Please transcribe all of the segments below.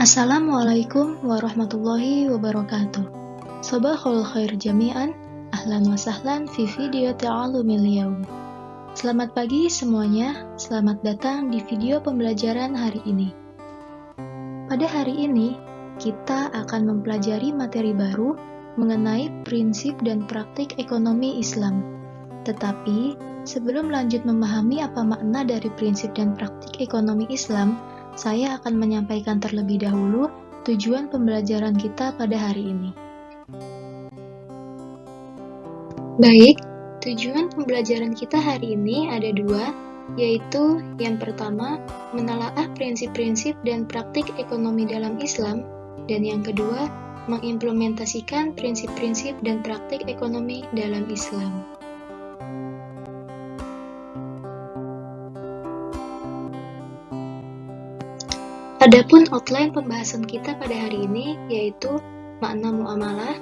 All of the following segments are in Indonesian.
Assalamualaikum warahmatullahi wabarakatuh. Sabahul khair jami'an, ahlan wa sahlan fi video ta'alumil yaum. Selamat pagi semuanya, selamat datang di video pembelajaran hari ini. Pada hari ini, kita akan mempelajari materi baru mengenai prinsip dan praktik ekonomi Islam. Tetapi, sebelum lanjut memahami apa makna dari prinsip dan praktik ekonomi Islam, saya akan menyampaikan terlebih dahulu tujuan pembelajaran kita pada hari ini. Baik, tujuan pembelajaran kita hari ini ada dua, yaitu yang pertama, menelaah prinsip-prinsip dan praktik ekonomi dalam Islam, dan yang kedua, mengimplementasikan prinsip-prinsip dan praktik ekonomi dalam Islam. Adapun outline pembahasan kita pada hari ini yaitu makna muamalah,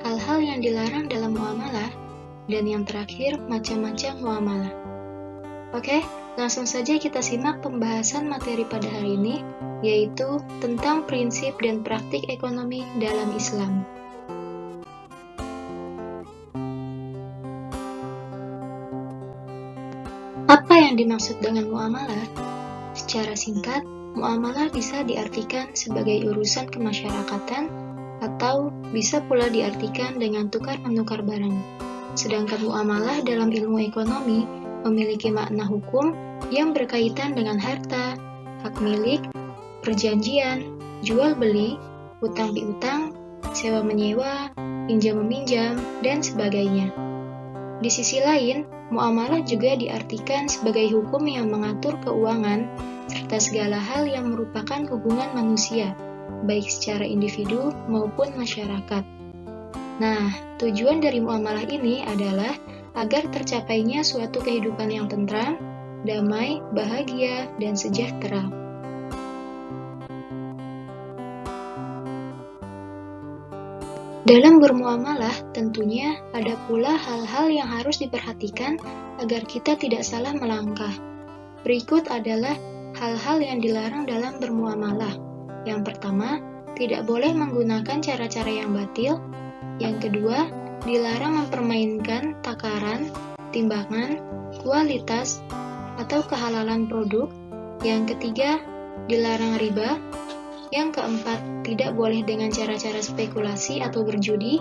hal-hal yang dilarang dalam muamalah, dan yang terakhir macam-macam muamalah. Oke, langsung saja kita simak pembahasan materi pada hari ini, yaitu tentang prinsip dan praktik ekonomi dalam Islam. Apa yang dimaksud dengan muamalah? Secara singkat, muamalah bisa diartikan sebagai urusan kemasyarakatan atau bisa pula diartikan dengan tukar-menukar barang. Sedangkan muamalah dalam ilmu ekonomi memiliki makna hukum yang berkaitan dengan harta, hak milik, perjanjian, jual beli, utang piutang, sewa menyewa, pinjam meminjam, dan sebagainya. Di sisi lain, muamalah juga diartikan sebagai hukum yang mengatur keuangan serta segala hal yang merupakan hubungan manusia, baik secara individu maupun masyarakat. Nah, tujuan dari muamalah ini adalah agar tercapainya suatu kehidupan yang tentram, damai, bahagia, dan sejahtera. Dalam bermuamalah, tentunya ada pula hal-hal yang harus diperhatikan agar kita tidak salah melangkah. Berikut adalah hal-hal yang dilarang dalam bermuamalah. Yang pertama, tidak boleh menggunakan cara-cara yang batil. Yang kedua, dilarang mempermainkan takaran, timbangan, kualitas, atau kehalalan produk. Yang ketiga, dilarang riba. Yang keempat, tidak boleh dengan cara-cara spekulasi atau berjudi.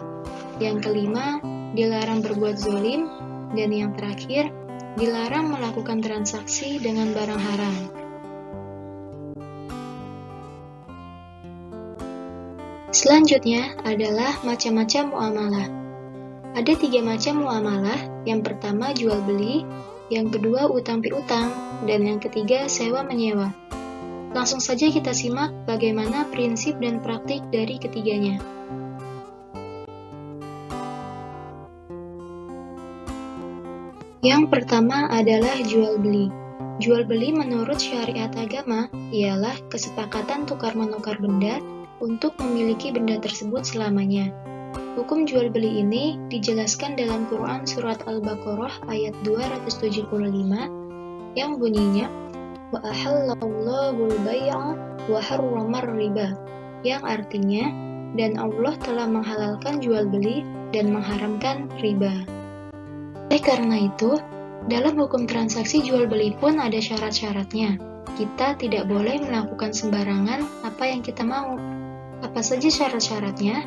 Yang kelima, dilarang berbuat zolim. Dan yang terakhir, dilarang melakukan transaksi dengan barang haram. Selanjutnya adalah macam-macam muamalah. Ada 3 macam muamalah. Yang pertama jual beli, yang kedua utang piutang, dan yang ketiga sewa menyewa. Langsung saja kita simak bagaimana prinsip dan praktik dari ketiganya. Yang pertama adalah jual beli. Jual beli menurut syariat agama ialah kesepakatan tukar-menukar benda untuk memiliki benda tersebut selamanya. Hukum jual beli ini dijelaskan dalam Quran Surat Al-Baqarah ayat 275 yang bunyinya wa ahallallahu al-bai'a wa harramar riba, yang artinya dan Allah telah menghalalkan jual beli dan mengharamkan riba. Karena itu, dalam hukum transaksi jual beli pun ada syarat-syaratnya. Kita tidak boleh melakukan sembarangan apa yang kita mau. Apa saja syarat-syaratnya?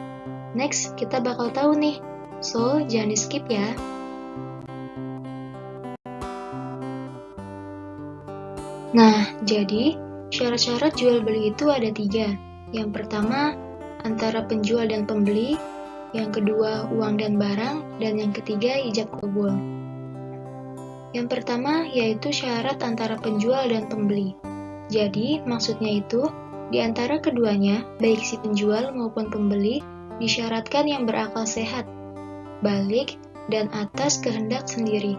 Next, kita bakal tahu nih. So, jangan di-skip ya. Nah, jadi syarat-syarat jual beli itu ada 3. Yang pertama, antara penjual dan pembeli. Yang kedua, uang dan barang. Dan yang ketiga, ijab qabul. Yang pertama, yaitu syarat antara penjual dan pembeli. Jadi, maksudnya itu, di antara keduanya, baik si penjual maupun pembeli, disyaratkan yang berakal sehat, balik, dan atas kehendak sendiri.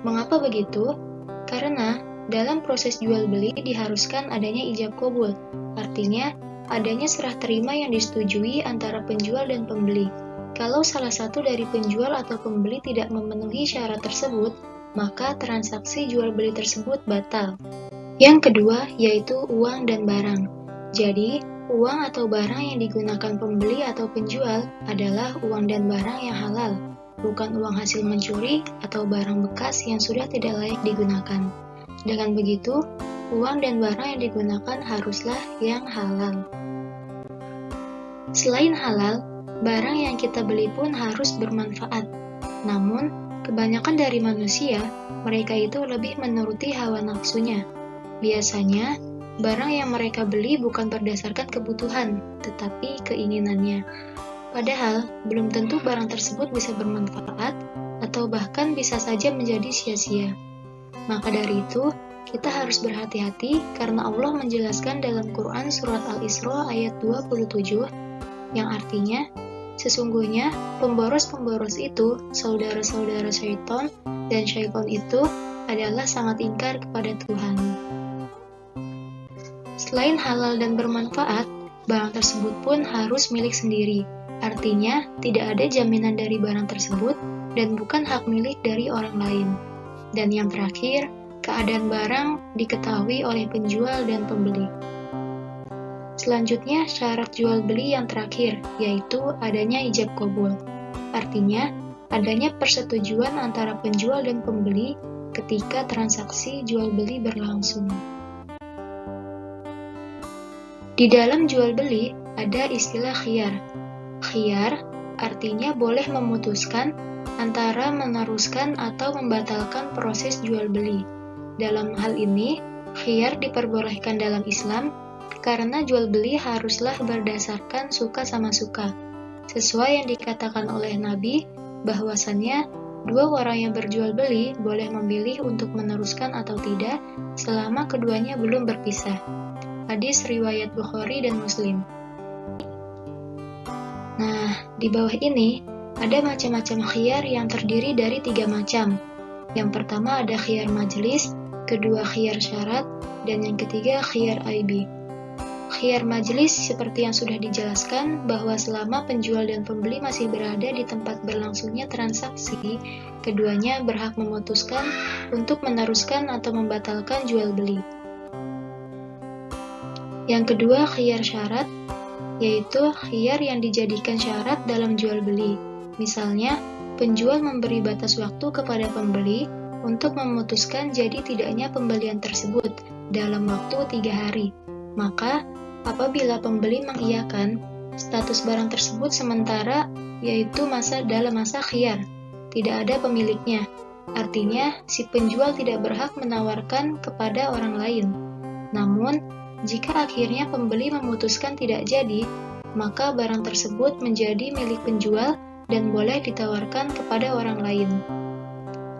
Mengapa begitu? Karena dalam proses jual beli diharuskan adanya ijab qabul, artinya adanya serah terima yang disetujui antara penjual dan pembeli. Kalau salah satu dari penjual atau pembeli tidak memenuhi syarat tersebut, maka transaksi jual beli tersebut batal. Yang kedua yaitu uang dan barang. Jadi, uang atau barang yang digunakan pembeli atau penjual adalah uang dan barang yang halal, bukan uang hasil mencuri atau barang bekas yang sudah tidak layak digunakan. Dengan begitu, uang dan barang yang digunakan haruslah yang halal. Selain halal, barang yang kita beli pun harus bermanfaat. Namun, kebanyakan dari manusia, mereka itu lebih menuruti hawa nafsunya. Biasanya, barang yang mereka beli bukan berdasarkan kebutuhan, tetapi keinginannya. Padahal, belum tentu barang tersebut bisa bermanfaat, atau bahkan bisa saja menjadi sia-sia. Maka dari itu, kita harus berhati-hati karena Allah menjelaskan dalam Quran Surat Al-Isra ayat 27, yang artinya, sesungguhnya pemboros-pemboros itu saudara-saudara syaitan, dan syaitan itu adalah sangat ingkar kepada Tuhan. Selain halal dan bermanfaat, barang tersebut pun harus milik sendiri. Artinya, tidak ada jaminan dari barang tersebut dan bukan hak milik dari orang lain. Dan yang terakhir, keadaan barang diketahui oleh penjual dan pembeli. Selanjutnya, syarat jual beli yang terakhir, yaitu adanya ijab qabul. Artinya, adanya persetujuan antara penjual dan pembeli ketika transaksi jual beli berlangsung. Di dalam jual beli, ada istilah khiyar. Khiyar artinya boleh memutuskan antara meneruskan atau membatalkan proses jual beli. Dalam hal ini, khiyar diperbolehkan dalam Islam karena jual beli haruslah berdasarkan suka sama suka. Sesuai yang dikatakan oleh Nabi, bahwasannya dua orang yang berjual beli boleh memilih untuk meneruskan atau tidak selama keduanya belum berpisah. Hadis riwayat Bukhari dan Muslim. Nah, di bawah ini ada macam-macam khiyar yang terdiri dari 3 macam. Yang pertama ada khiyar majelis, kedua khiyar syarat, dan yang ketiga khiyar aibi. Khiyar majelis seperti yang sudah dijelaskan bahwa selama penjual dan pembeli masih berada di tempat berlangsungnya transaksi, keduanya berhak memutuskan untuk meneruskan atau membatalkan jual beli. Yang kedua khiyar syarat, yaitu khiyar yang dijadikan syarat dalam jual beli. Misalnya, penjual memberi batas waktu kepada pembeli untuk memutuskan jadi tidaknya pembelian tersebut dalam waktu 3 hari. Maka, apabila pembeli mengiyakan, status barang tersebut sementara yaitu dalam masa khiyar, tidak ada pemiliknya. Artinya, si penjual tidak berhak menawarkan kepada orang lain. Namun, jika akhirnya pembeli memutuskan tidak jadi, maka barang tersebut menjadi milik penjual dan boleh ditawarkan kepada orang lain.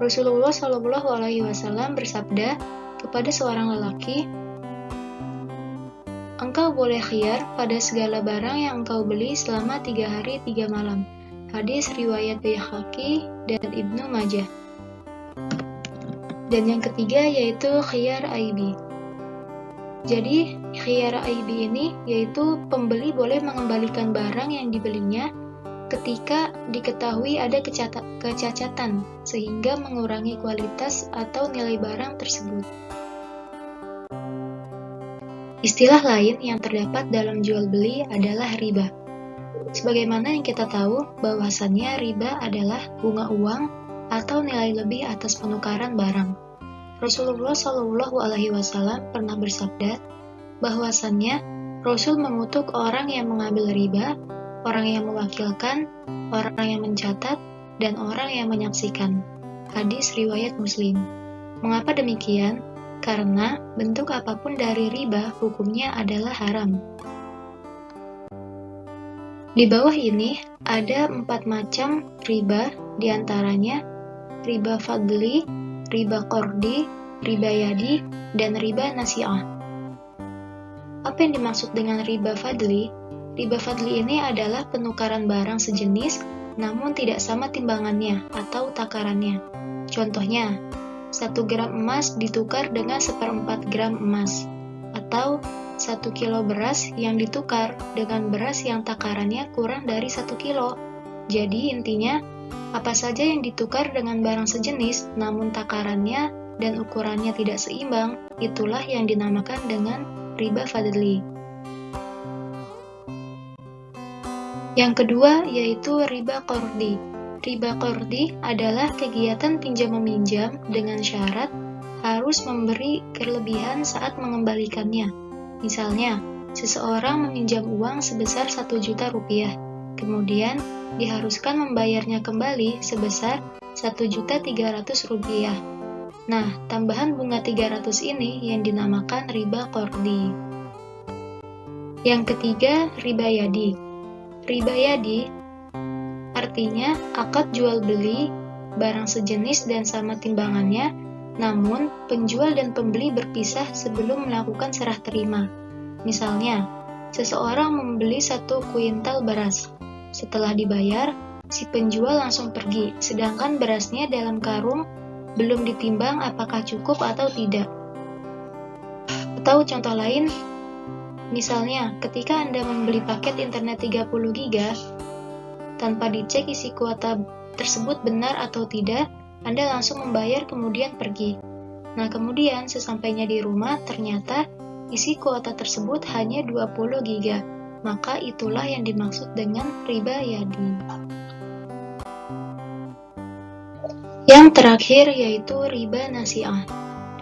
Rasulullah SAW bersabda kepada seorang lelaki, "Engkau boleh khiyar pada segala barang yang engkau beli selama 3 hari 3 malam." Hadis riwayat Baihaqi dan Ibnu Majah. Dan yang ketiga yaitu khiyar aibi. Jadi, khiyar aibi ini yaitu pembeli boleh mengembalikan barang yang dibelinya ketika diketahui ada kecacatan, sehingga mengurangi kualitas atau nilai barang tersebut. Istilah lain yang terdapat dalam jual beli adalah riba. Sebagaimana yang kita tahu bahwasannya riba adalah bunga uang atau nilai lebih atas penukaran barang. Rasulullah SAW pernah bersabda bahwasannya Rasul mengutuk orang yang mengambil riba, orang yang mewakilkan, orang yang mencatat, dan orang yang menyaksikan. Hadis riwayat Muslim. Mengapa demikian? Karena bentuk apapun dari riba hukumnya adalah haram. Di bawah ini ada 4 macam riba, diantaranya riba fadli, riba qardi, riba yadi, dan riba nasi'ah. Apa yang dimaksud dengan riba fadli? Riba fadli ini adalah penukaran barang sejenis namun tidak sama timbangannya atau takarannya. Contohnya, 1 gram emas ditukar dengan 1/4 gram emas, atau 1 kilo beras yang ditukar dengan beras yang takarannya kurang dari 1 kilo. Jadi intinya, apa saja yang ditukar dengan barang sejenis namun takarannya dan ukurannya tidak seimbang, itulah yang dinamakan dengan riba fadli. Yang kedua yaitu riba qardi. Riba qardi adalah kegiatan pinjam-meminjam dengan syarat harus memberi kelebihan saat mengembalikannya. Misalnya, seseorang meminjam uang sebesar 1 juta rupiah, kemudian diharuskan membayarnya kembali sebesar 1.300.000 rupiah. Nah, tambahan bunga 300 ini yang dinamakan riba qardi. Yang ketiga, riba yadi. Riba yadi artinya akad jual beli barang sejenis dan sama timbangannya, namun penjual dan pembeli berpisah sebelum melakukan serah terima. Misalnya, seseorang membeli 1 kuintal beras. Setelah dibayar, si penjual langsung pergi, sedangkan berasnya dalam karung belum ditimbang apakah cukup atau tidak. Atau contoh lain, misalnya ketika Anda membeli paket internet 30 GB, tanpa dicek isi kuota tersebut benar atau tidak, Anda langsung membayar kemudian pergi. Nah, kemudian sesampainya di rumah ternyata isi kuota tersebut hanya 20 GB. Maka itulah yang dimaksud dengan riba yadi. Yang terakhir yaitu riba nasi'ah.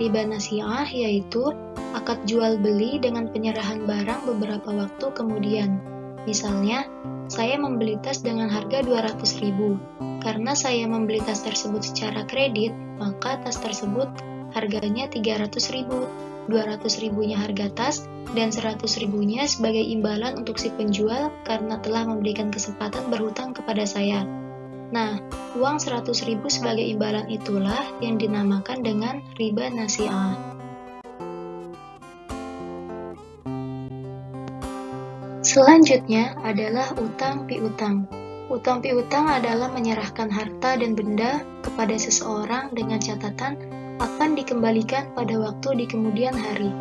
Riba nasi'ah yaitu akad jual beli dengan penyerahan barang beberapa waktu kemudian. Misalnya, saya membeli tas dengan harga 200.000. Karena saya membeli tas tersebut secara kredit, maka tas tersebut harganya 300.000. 200.000-nya harga tas dan 100.000-nya sebagai imbalan untuk si penjual karena telah memberikan kesempatan berhutang kepada saya. Nah, uang 100.000 sebagai imbalan itulah yang dinamakan dengan riba nasi'ah. Selanjutnya adalah utang piutang. Utang piutang adalah menyerahkan harta dan benda kepada seseorang dengan catatan akan dikembalikan pada waktu di kemudian hari.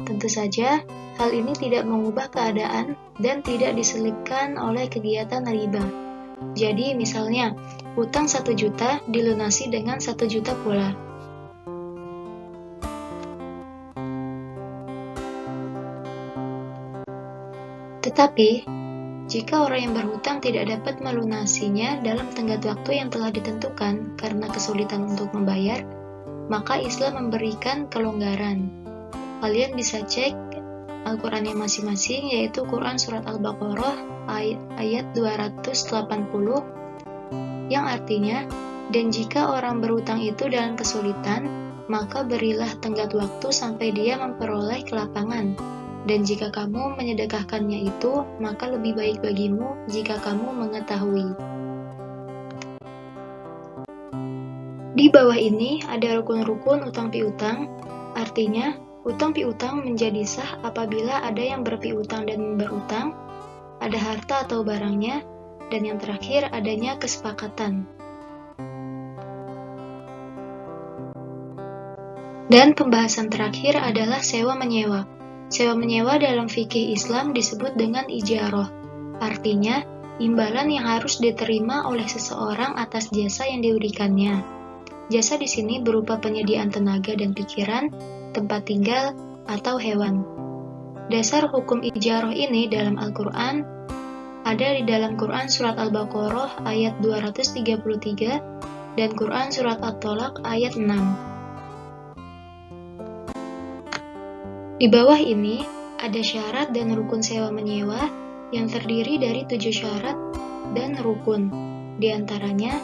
Tentu saja, hal ini tidak mengubah keadaan dan tidak diselipkan oleh kegiatan riba. Jadi, misalnya, utang 1 juta dilunasi dengan 1 juta pula. Tetapi, jika orang yang berhutang tidak dapat melunasinya dalam tenggat waktu yang telah ditentukan karena kesulitan untuk membayar, maka Islam memberikan kelonggaran. Kalian bisa cek Al-Qurannya masing-masing, yaitu Quran Surat Al-Baqarah ayat 280, yang artinya, dan jika orang berhutang itu dalam kesulitan, maka berilah tenggat waktu sampai dia memperoleh kelapangan. Dan jika kamu menyedekahkannya itu, maka lebih baik bagimu jika kamu mengetahui. Di bawah ini ada rukun-rukun utang piutang, artinya utang piutang menjadi sah apabila ada yang berpiutang dan berutang, ada harta atau barangnya, dan yang terakhir adanya kesepakatan. Dan pembahasan terakhir adalah sewa-menyewa. Sewa-menyewa dalam fikih Islam disebut dengan ijarah, artinya imbalan yang harus diterima oleh seseorang atas jasa yang diberikannya. Jasa di sini berupa penyediaan tenaga dan pikiran, tempat tinggal, atau hewan. Dasar hukum ijarah ini dalam Al-Quran ada di dalam Quran Surat Al-Baqarah ayat 233 dan Quran Surat At-Tolaq ayat 6. Di bawah ini ada syarat dan rukun sewa-menyewa yang terdiri dari 7 syarat dan rukun. Di antaranya,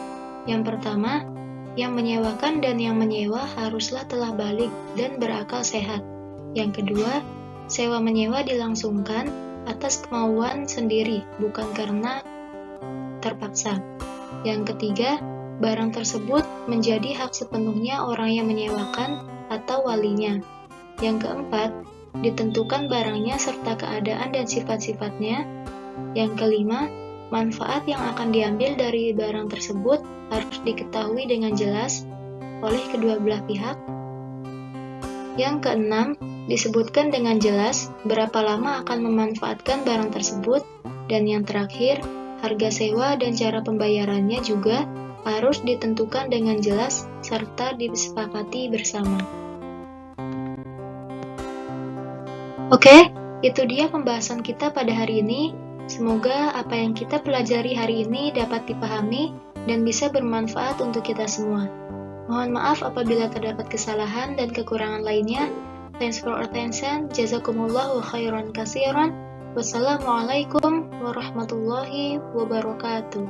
yang pertama, yang menyewakan dan yang menyewa haruslah telah balik dan berakal sehat. Yang kedua, sewa-menyewa dilangsungkan atas kemauan sendiri, bukan karena terpaksa. Yang ketiga, barang tersebut menjadi hak sepenuhnya orang yang menyewakan atau walinya. Yang keempat, ditentukan barangnya serta keadaan dan sifat-sifatnya. Yang kelima, manfaat yang akan diambil dari barang tersebut harus diketahui dengan jelas oleh kedua belah pihak. Yang keenam, disebutkan dengan jelas berapa lama akan memanfaatkan barang tersebut. Dan yang terakhir, harga sewa dan cara pembayarannya juga harus ditentukan dengan jelas serta disepakati bersama. Oke, itu dia pembahasan kita pada hari ini. Semoga apa yang kita pelajari hari ini dapat dipahami dan bisa bermanfaat untuk kita semua. Mohon maaf apabila terdapat kesalahan dan kekurangan lainnya. Thanks for attention. Jazakumullahu khairan katsiran. Wassalamualaikum warahmatullahi wabarakatuh.